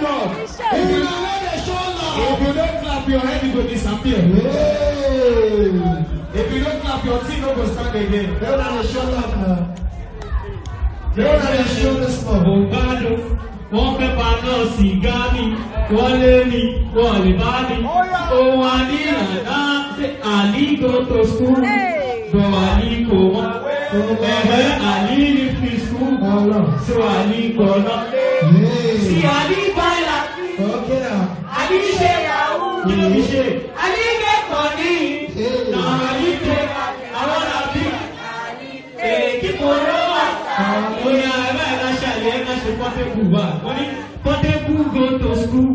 love. If you don't let the show love, if you don't clap your head, it will disappear. If you don't clap your team, it will stand again. They don't let the show love now. They don't let the show this love. Wọ́n fẹ́ paná sìgá mi, wọ́n lé mi, wọ́n lè bá mi. Ohun àníyànná ṣe àlígò tó skúl, bọ̀ àlígò wọn. Àlí ní fi skúl, so àlígò náà. Sí àlí báyà, àlí ṣe yahoo, kí ló fi ṣe? Àlí kẹ́kọ̀ọ́ ní àlí kẹ́kọ̀ọ́, àwọn àbí kíkó lọ́wọ́. Oya ẹ̀rọ ṣàlẹ̀ ẹ̀ka ṣe Portable wa. Wọ́n ní Portable go to school.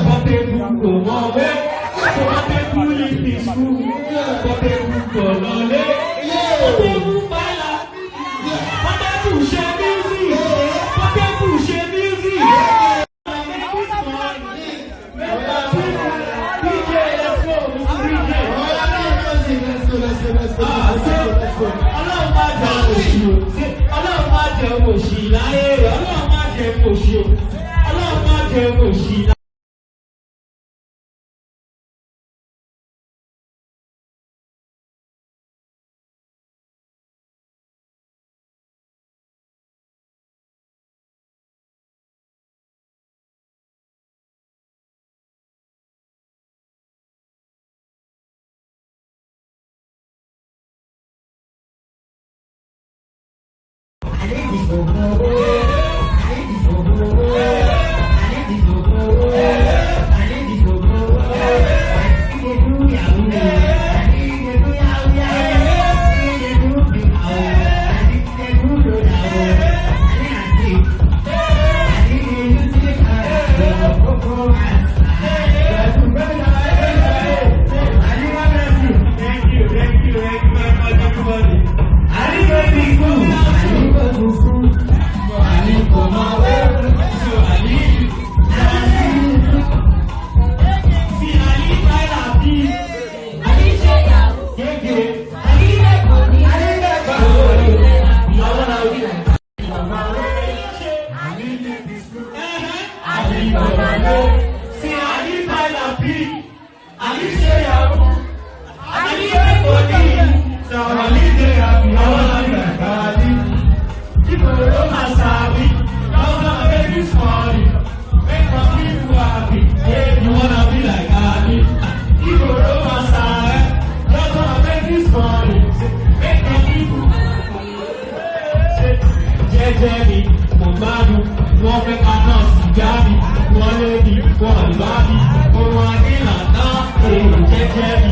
Portable kò mọ̀wé. Portable live in school. Portable kò lọlé. Portable báyà. Portable ṣe music. Portable ṣe music. DJ let's go. Ọlọ́run máa jẹ òṣì o. Ọlọ́run máa jẹ òṣì láyé rẹ̀. Ọlọ́run máa jẹ òṣì o. Ọlọ́run máa jẹ òṣì láyé. Wọ́n fẹ́ ká náà sì já mi, wọ́n lé mi, wọ́n lè bá mi, ohun àdínà náà, èrò jẹ́jẹ́ mi.